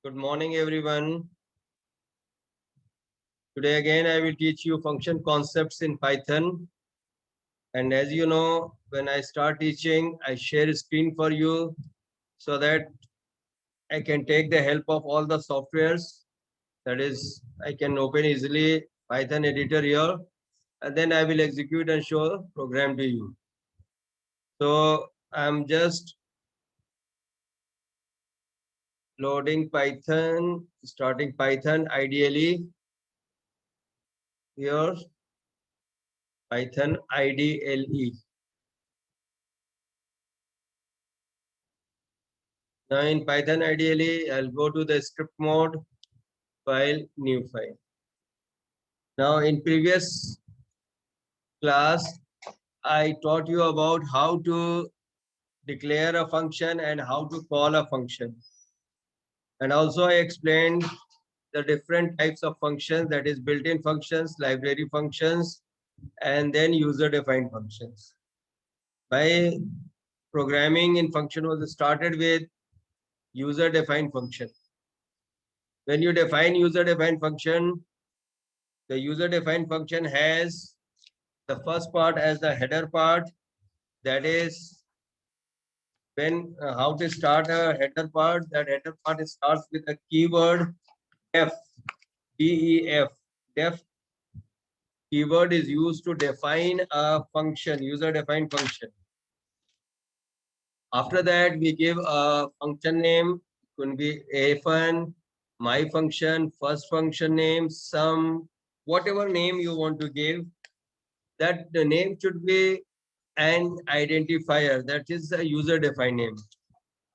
Good morning, everyone. Today again, I will teach you function concepts in Python. And as you know, when I start teaching, I share a screen for you so that I can take the help of all the softwares. That is, I can open easily Python editor here, and then I will execute and show program to you. So I'm just loading Python, starting Python ideally here, Python IDLE. Now in Python ideally, I'll go to the script mode, file, new file. Now in previous class, I taught you about how to declare a function and how to call a function. And also I explained the different types of functions, that is built-in functions, library functions, and then user-defined functions. My programming in function was started with user-defined function. When you define user-defined function, the user-defined function has the first part as the header part. That is when how to start a header part. That header part starts with a keyword def, def. Def keyword is used to define a function, user-defined function. After that, we give a function name. It could be a fun, my function, first function name, sum, whatever name you want to give. That the name should be an identifier, that is a user defined name.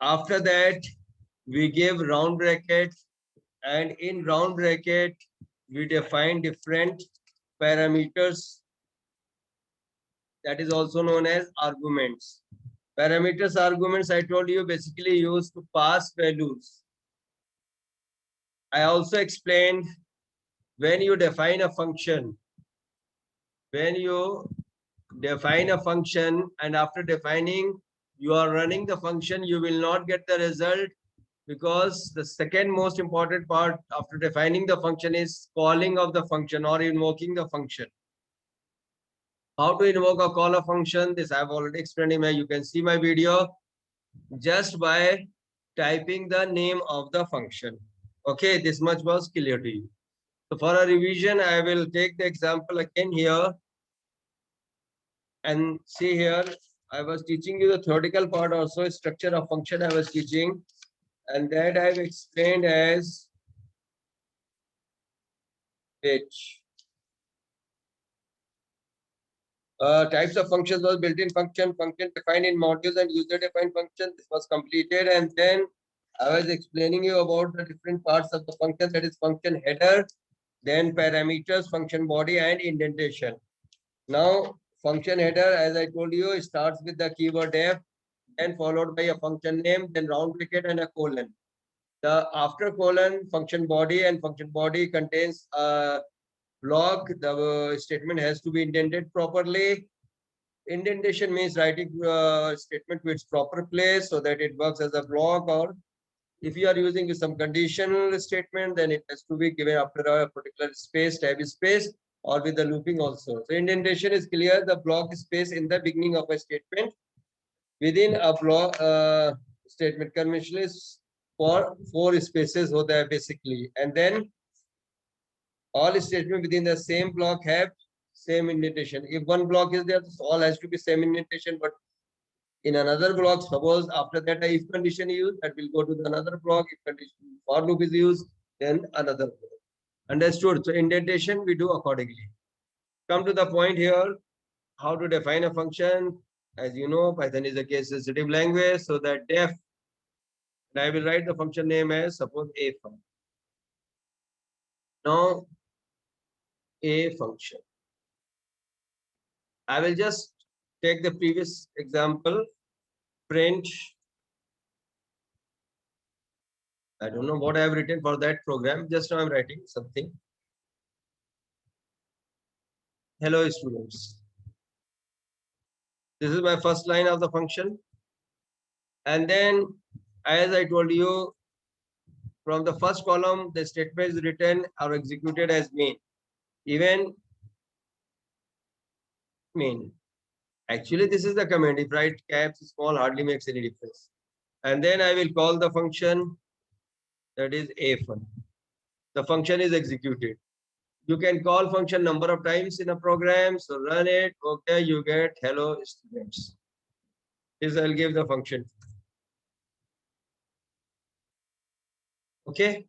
After that, we give round bracket, and in round bracket we define different parameters, that is also known as arguments. Parameters arguments, I told you, basically used to pass values. I also explained when you define a function, when you define a function and after defining you are running the function, you will not get the result, because the second most important part after defining the function is calling of the function or invoking the function. How to invoke or call a function, this I have already explained in my, you can see my video, just by typing the name of the function. Okay, this much was clear to you. So for a revision, I will take the example again here. And see here, I was teaching you the theoretical part also, structure of function I was teaching. And that I've explained as which types of functions was built-in function, function defined in modules, and user-defined function. This was completed, and then I was explaining you about the different parts of the function, that is function header, then parameters, function body, and indentation. Now, function header, as I told you, it starts with the keyword def, then followed by a function name, then round bracket and a colon. The after colon function body, and function body contains a block. The statement has to be indented properly. Indentation means writing statement to its proper place so that it works as a block, or if you are using some conditional statement, then it has to be given after a particular space, tab space, or with the looping also. So indentation is clear, the block space in the beginning of a statement. Within a block statement convention is for 4 spaces होता है basically, and then all statements within the same block have same indentation. If one block is there, all has to be same indentation, but in another block, suppose after that a if condition is used, that will go to the another block. If condition for loop is used, then another block. Understood? So indentation we do accordingly. Come to the point here, how to define a function. As you know, Python is a case sensitive language, so that def, and I will write the function name as suppose a function. Now a function. I will just take the previous example, print. I don't know what I have written for that program. Just now I'm writing something. Hello students. This is my first line of the function. And then, as I told you, from the first column, the statement is written or executed as main. Even main. Actually, this is the command. If write caps small, hardly makes any difference. And then I will call the function that is a1. The function is executed. You can call function number of times in a program. So run it. Okay, you get hello students. This I'll give the function. Okay,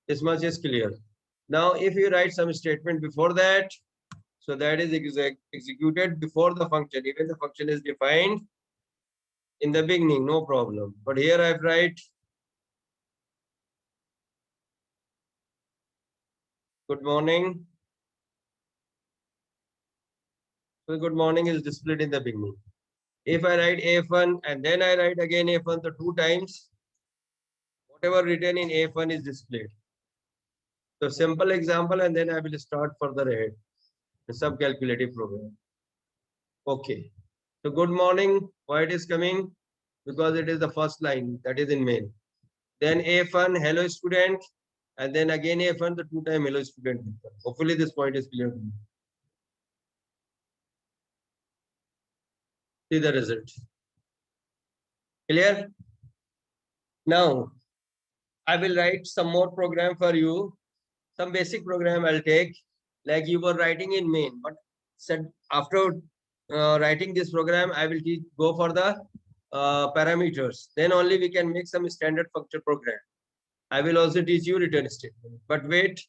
this much is clear. Now, if you write some statement before that, so that is executed before the function. Even the function is defined in the beginning, no problem. But here I write good morning. So good morning is displayed in the beginning. If I write A1 and then I write again A1 the 2 times, whatever written in A1 is displayed. So simple example, and then I will start further ahead. The sub-calculative program. Okay. So good morning. Why it is coming? Because it is the first line that is in main. Then A1, hello student. And then again A1, the 2 time hello student. Hopefully this point is clear. See the result. Clear? Now, I will write some more program for you. Some basic program I'll take, like you were writing in main, but said after writing this program, I will go for the parameters. Then only we can make some standard function program. I will also teach you return statement. But wait,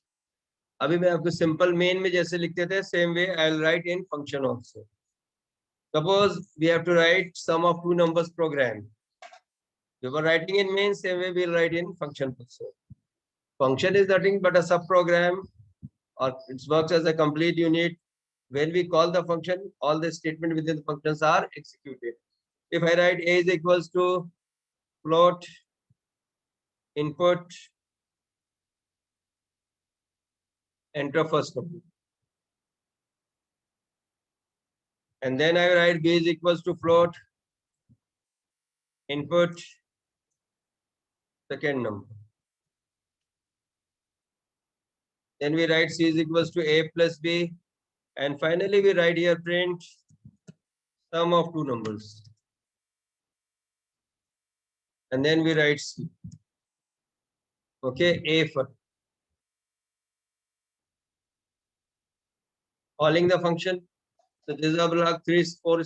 अभी मैं आपको simple main में जैसे लिखते थे, same way I'll write in function also. Suppose we have to write sum of 2 numbers program. We were writing in main, same way we'll write in function also. Function is nothing but a subprogram, or it works as a complete unit. When we call the function, all the statement within the functions are executed. If I write a is equals to float input, enter first number. And then I write b is equals to float input second number. Then we write c is equals to a plus b. And finally we write here print sum of 2 numbers. And then we write c. Okay, a for calling the function. So this is a block 3, 4,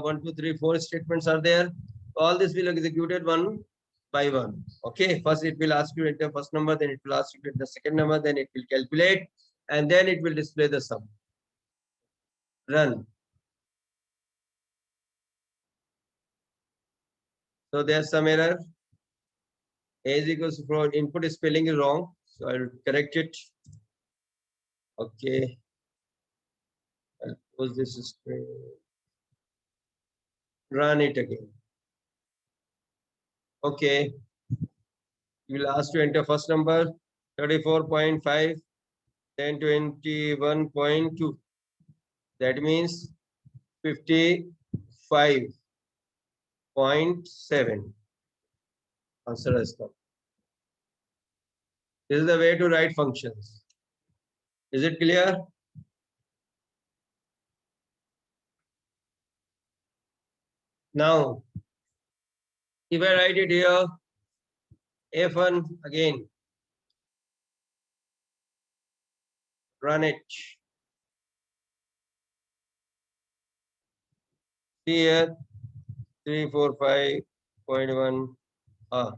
1, 2, 3, 4 statements are there. All this will executed one by one. Okay, first it will ask you to enter first number, then it will ask you to enter second number, then it will calculate, and then it will display the sum. Run. So there's some error. A is equals to float. Input spelling is wrong, so I'll correct it. Okay. I'll close this screen. Run it again. Okay. You will ask to enter first number 34.5, then 21.2. That means 55.7. Answer has come. This is the way to write functions. Is it clear? Now, if I write it here, F1 again, run it. See here, 345.1,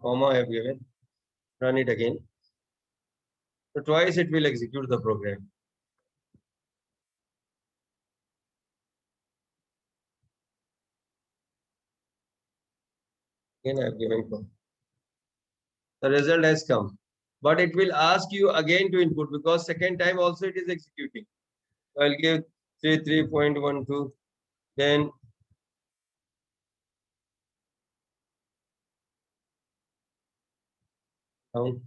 comma I have given. Run it again. So twice it will execute the program. Again I have given comma. The result has come. But it will ask you again to input because second time also it is executing. So I'll give 3.12, then down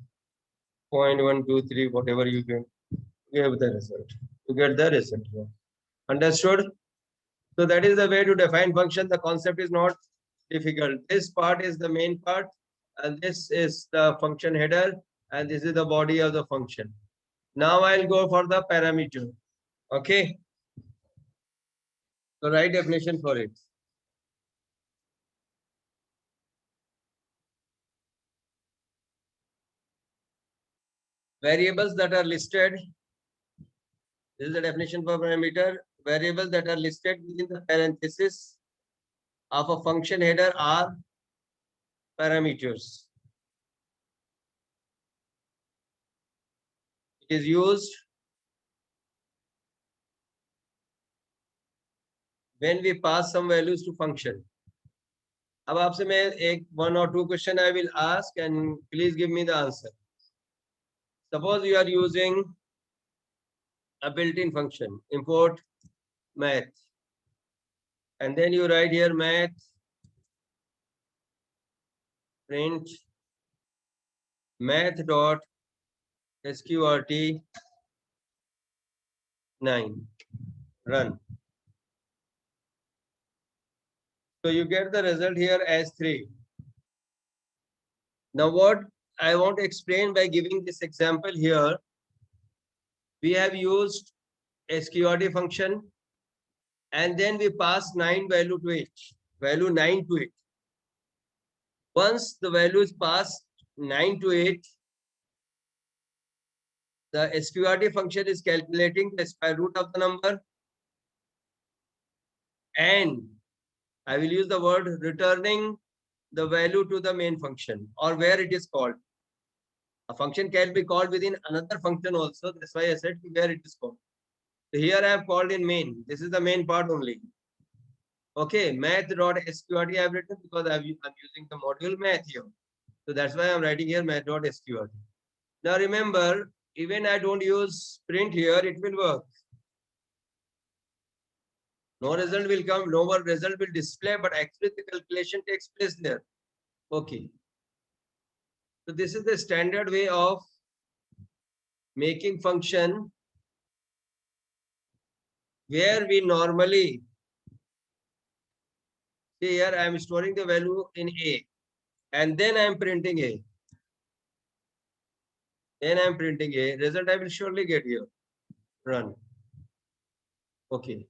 0.123, whatever you get, you have the result. You get the result. Understood? So that is the way to define function. The concept is not difficult. This part is the main part, and this is the function header. and this is the body of the function. Now I'll go for the parameter. Okay. So write definition for it. Variables that are listed. This is the definition for parameter. Variables that are listed within the parenthesis of a function header are parameters. It is used when we pass some values to function. अब आपसे मैं एक 1 or 2 question I will ask and please give me the answer. Suppose you are using a built-in function, import math, and then you write here math print math dot sqrt 9 run. So you get the result here as 3. Now what I want to explain by giving this example here, we have used sqrt function and then we pass 9 value to it, value 9 to it. Once the value is passed 9 to it, the sqrt function is calculating the square root of the number, and I will use the word returning the value to the main function or where it is called. A function can be called within another function also. That's why I said where it is called. So here I have called in main. This is the main part only. Okay, math.sqrt I have written because I'm using the module math here. So that's why I'm writing here math.sqrt. Now remember, even I don't use print here, it will work. No result will come, no result will display, but actually the calculation takes place there. Okay. So this is the standard way of making function where we normally, see here I am storing the value in A and then I am printing A. Then I am printing A. Result I will surely get here. Run. Okay.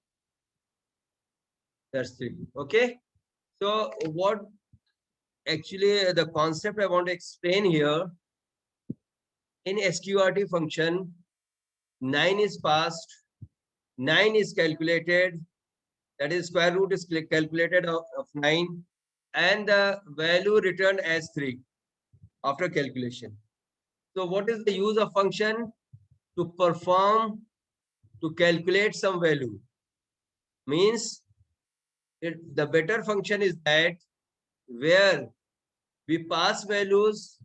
That's 3. Okay. So what actually the concept I want to explain here, in sqrt function, 9 is passed, 9 is calculated, that is square root is calculated of 9, and the value returned as 3 after calculation. So what is the use of function? To perform, to calculate some value. Means the better function is that where we pass values,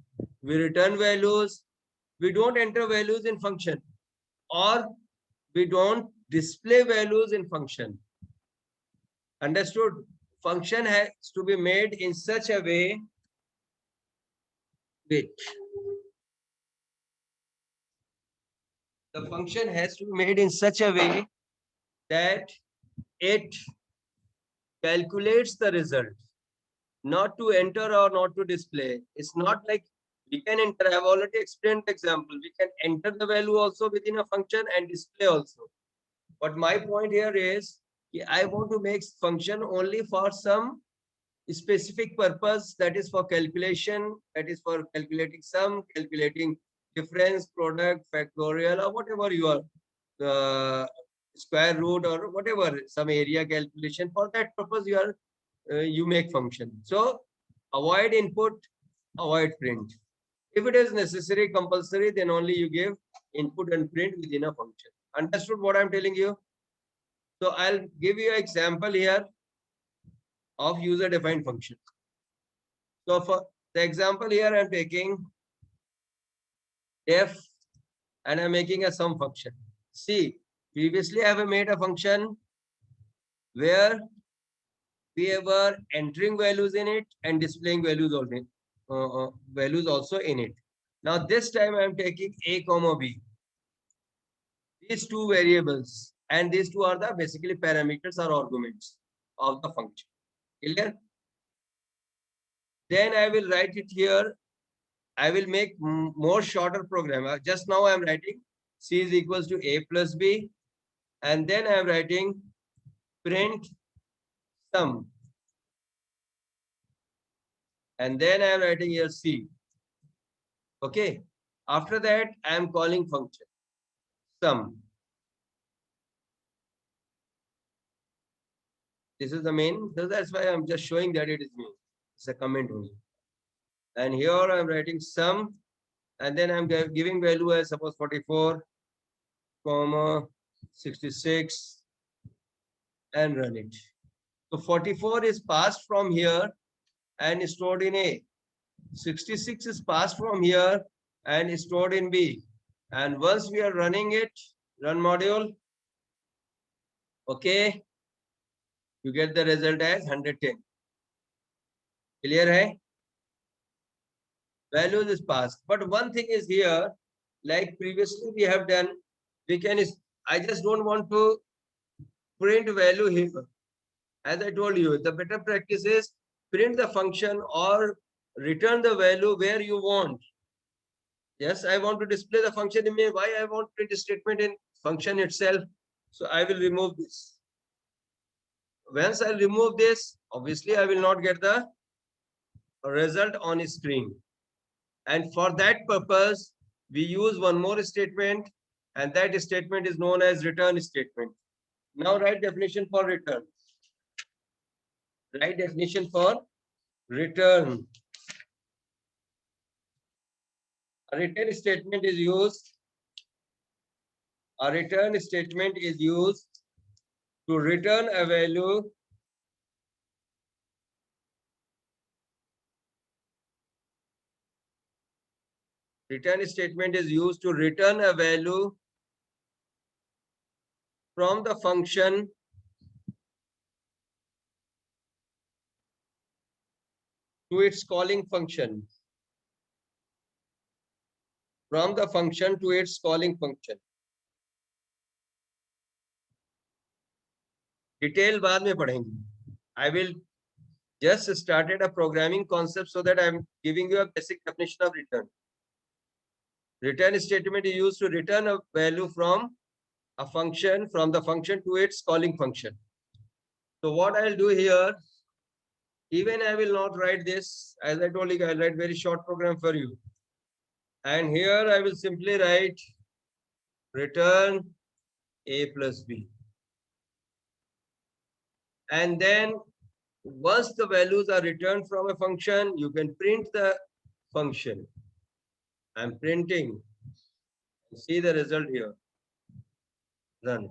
we return values, we don't enter values in function, or we don't display values in function. Understood? Function has to be made in such a way, wait. The function has to be made in such a way that it calculates the result, not to enter or not to display. It's not like we can enter. I've already explained the example. We can enter the value also within a function and display also. But my point here is I want to make function only for some specific purpose, that is for calculation, that is for calculating sum, calculating difference, product, factorial, or whatever you are, square root or whatever, some area calculation. For that purpose you are you make function. So avoid input, avoid print. If it is necessary, compulsory, then only you give input and print within a function. Understood what I'm telling you? So I'll give you an example here of user defined function. So for the example here, I'm taking def and I'm making a sum function. See, previously I have made a function where we were entering values in it and displaying values also in it. Now this time I am taking a comma b. These two variables, and these two are the basically parameters or arguments of the function. Clear? Then I will write it here I will make more shorter program. Just now I am writing C is equals to A plus B, and then I am writing print sum, and then I am writing here C. Okay. After that, I am calling function sum. This is the main. So that's why I'm just showing that it is main. It's a comment only. And here I'm writing sum, and then I'm giving value as suppose 44, comma 66, and run it. So 44 is passed from here and stored in A. 66 is passed from here and stored in B. And once we are running it, run module, okay, you get the result as 110. Clear hai? Values is passed. But one thing is here, like previously we have done, we can, I just don't want to print value here. As I told you, the better practice is print the function or return the value where you want. Yes, I want to display the function in me. Why I want print statement in function itself? So I will remove this. Once I remove this, obviously I will not get the result on screen. And for that purpose, we use one more statement, and that statement is known as return statement. Now write definition for return. Write definition for return. A return statement is used. A return statement is used to return a value return statement is used to return a value from the function to its calling function. From the function to its calling function. Detail बाद में पढ़ेंगे. I will just started a programming concept so that I am giving you a basic definition of return. Return statement is used to return a value from a function, from the function to its calling function. So what I'll do here, even I will not write this, as I told you, I'll write very short program for you. And here I will simply write return A plus B. And then once the values are returned from a function, you can print the function. I'm printing. See the result here. Run.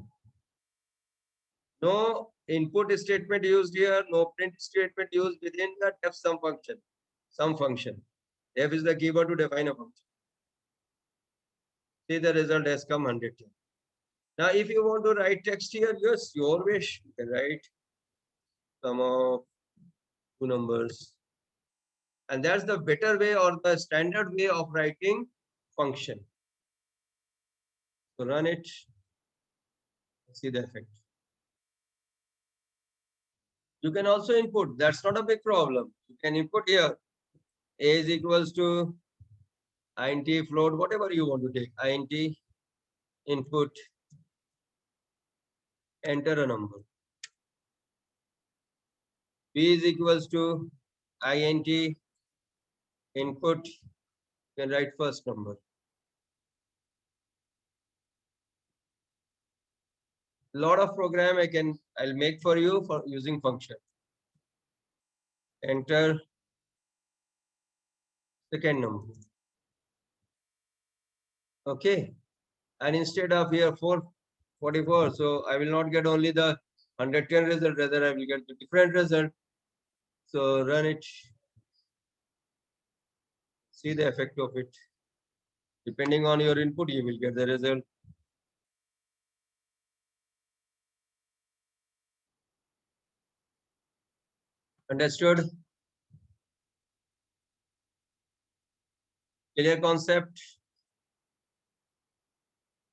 No input statement used here, no print statement used within the def sum function. Some function. Def is the keyword to define a function. See the result has come 100. Now, if you want to write text here, yes, your wish. You can write sum of two numbers. And that's the better way or the standard way of writing function. So run it. See the effect. You can also input. That's not a big problem. You can input here. A is equals to int float, whatever you want to take. Int input. Enter a number. B is equals to int input. You can write first number. Lot of program I'll make for you for using function. Enter second number. Okay. And instead of here 444, so I will not get only the 110 result, rather I will get the different result. So run it. See the effect of it. Depending on your input, you will get the result. Understood? Clear concept?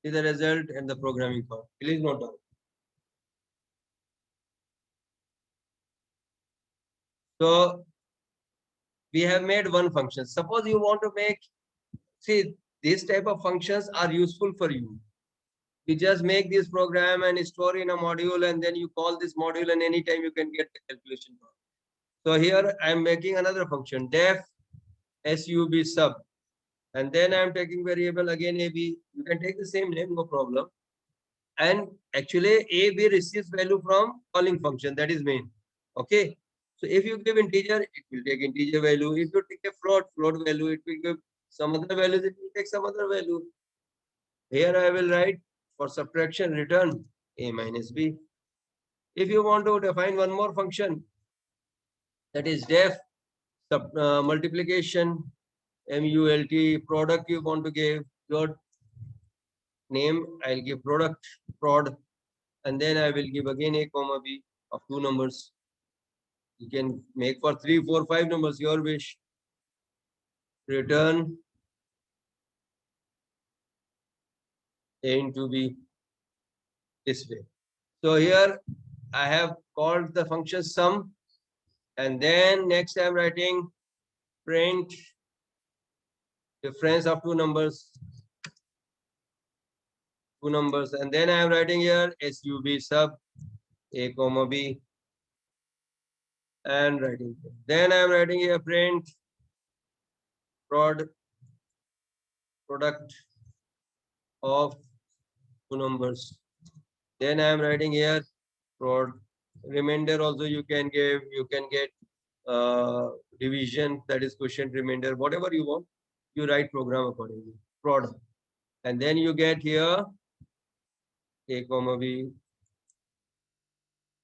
See the result and the programming part. Please note down. So we have made one function. Suppose you want to make, see, these type of functions are useful for you. You just make this program and store in a module, and then you call this module, and anytime you can get the calculation. So here I am making another function, def sub sub, and then I am taking variable again ab. You can take the same name, no problem. And actually ab receives value from calling function, that is main. Okay. So if you give integer, it will take integer value. If you take a float value, it will give some other values, it will take some other value. Here I will write for subtraction return a minus b. If you want to define one more function, that is def multiplication mult product, you want to give your name, I'll give product prod, and then I will give again a comma b of two numbers. You can make for 3, 4, 5 numbers, your wish. Return a into b this way. So here I have called the function sum, and then next I'm writing print difference of two numbers, and then I am writing here sub sub a comma b, and writing here. Then I am writing here print product of two numbers. Then I am writing here prod remainder also you can give, you can get division, that is quotient remainder, whatever you want, you write program accordingly. Prod, and then you get here a comma b,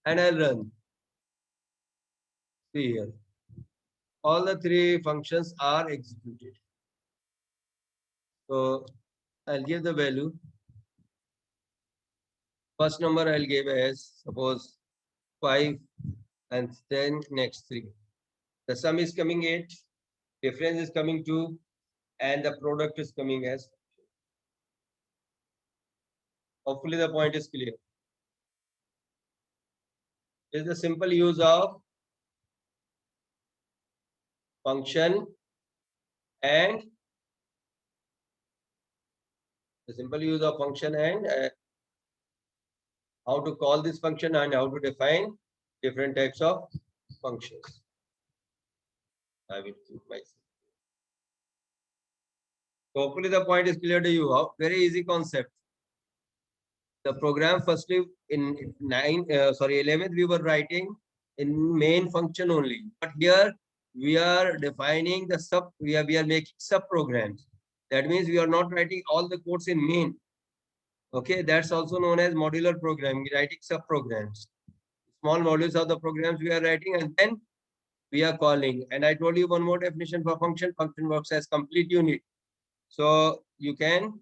and I'll run. See here, all the three functions are executed. So I'll give the value. First number I'll give as suppose 5, and then next 3. The sum is coming 8, difference is coming 2, and the product is coming as. Hopefully the point is clear. Is the simple use of function and how to call this function and how to define different types of functions. I will keep myself. So hopefully the point is clear to you. Very easy concept. The program firstly in 11th we were writing in main function only, but here we are defining the sub. We are making sub programs. That means we are not writing all the codes in main. Okay, that's also known as modular programming, writing sub programs. Small modules of the programs we are writing, and then we are calling. And I told you one more definition for function. Function works as complete unit. So you can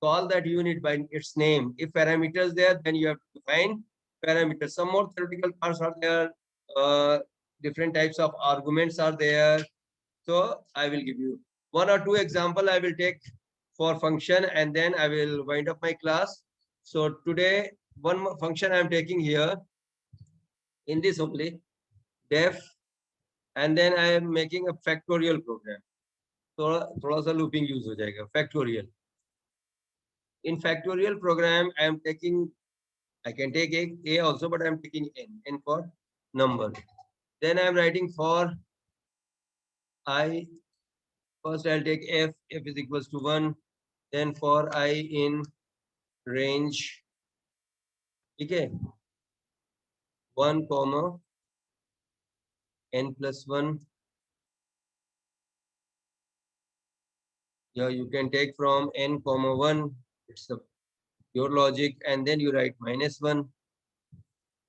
call that unit by its name. If parameters there, then you have to define parameters. Some more theoretical parts are there. Different types of arguments are there. So I will give you 1 or 2 example I will take for function, and then I will wind up my class. So today, one more function I am taking here in this only, def, and then I am making a factorial program. थोड़ा सा looping use हो जाएगा, factorial. In factorial program, I am taking, I can take a also, but I am taking n for number. Then I am writing for I. First I'll take f is equals to 1. Then for I in range, okay, 1 comma n plus 1. Yeah, you can take from n comma 1. It's your logic, and then you write -1,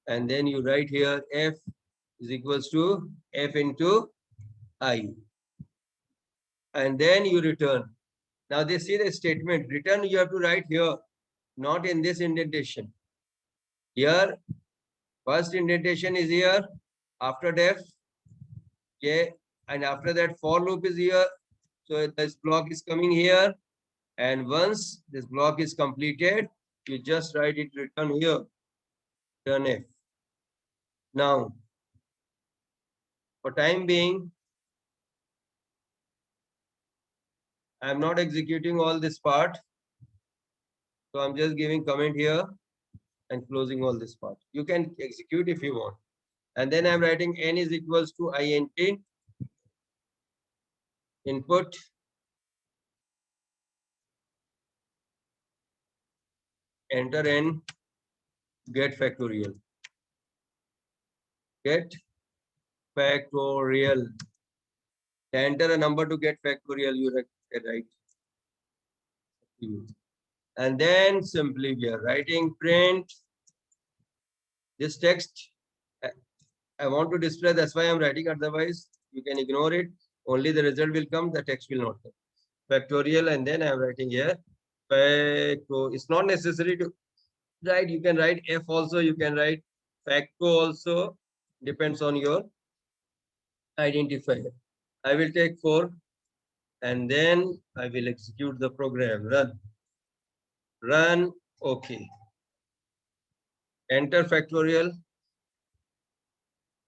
and then you write here f is equals to f into I, and then you return. Now they see the statement return, you have to write here, not in this indentation. Here, first indentation is here after def, okay, and after that for loop is here. So this block is coming here, and once this block is completed, you just write it return here, return f. Now, for time being, I'm not executing all this part. So I'm just giving comment here and closing all this part. You can execute if you want. And then I'm writing n is equals to int input enter n get factorial. Get factorial. Enter a number to get factorial, you write. And then simply we are writing print this text. I want to display, that's why I'm writing, otherwise you can ignore it. Only the result will come, the text will not come. Factorial, and then I'm writing here. Facto. It's not necessary to write, you can write F also, you can write facto also, depends on your identifier. I will take 4 and then I will execute the program. Run, okay. Enter factorial.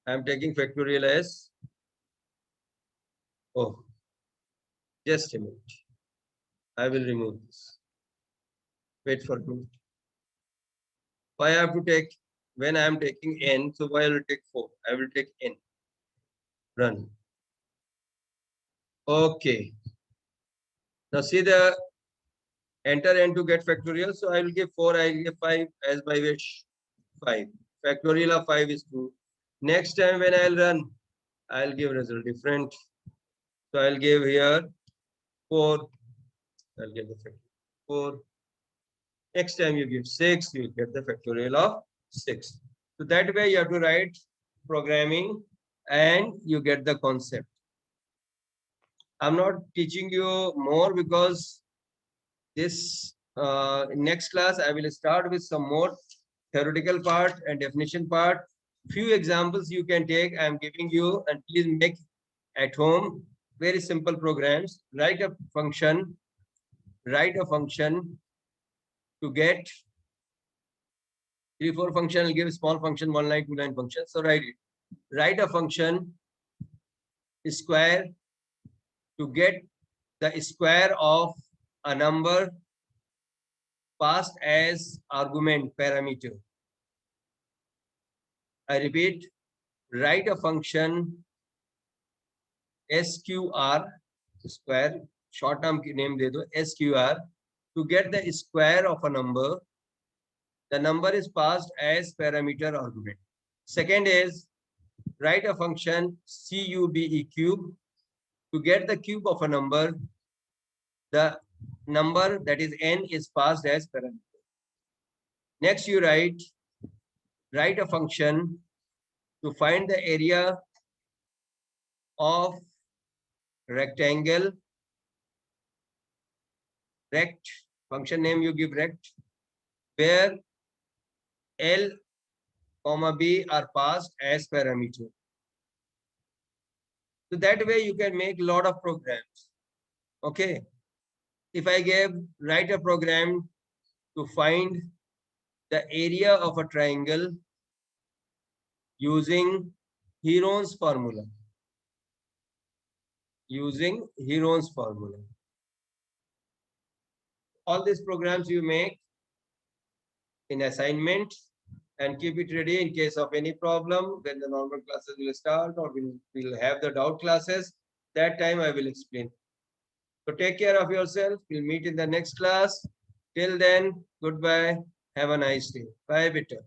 I'm taking factorial as, oh, just a minute. I will remove this. Wait for a minute. Why I have to take, when I am taking n, so why I will take 4? I will take n. Run. Okay. Now see the enter n to get factorial. So I will give 4, I will give 5 as by wish. 5. Factorial of 5 is 2. Next time when I'll run, I'll give result different. So I'll give here 4. I'll give the factorial 4. Next time you give 6, you get the factorial of 6. So that way you have to write programming and you get the concept. I'm not teaching you more because this next class I will start with some more theoretical part and definition part. Few examples you can take. I'm giving you, and please make at home very simple programs. Write a function to get 3, 4 function. I'll give small function, 1 line, 2 line function. So write it. Write a function square to get the square of a number passed as argument parameter. I repeat, write a function sqr, square, short term name de do, sqr, to get the square of a number. The number is passed as parameter argument. Second is, write a function cube cube to get the cube of a number. The number, that is n, is passed as parameter. Next you write a function to find the area of rectangle. Rect, function name you give rect, where L, B are passed as parameter. So that way you can make a lot of programs. Okay. If I write a program to find the area of a triangle using Heron's formula. All these programs you make in assignment and keep it ready in case of any problem. When the normal classes will start or we'll have the doubt classes, that time I will explain. So take care of yourself. We'll meet in the next class. Till then, goodbye. Have a nice day. Bye, Bitter.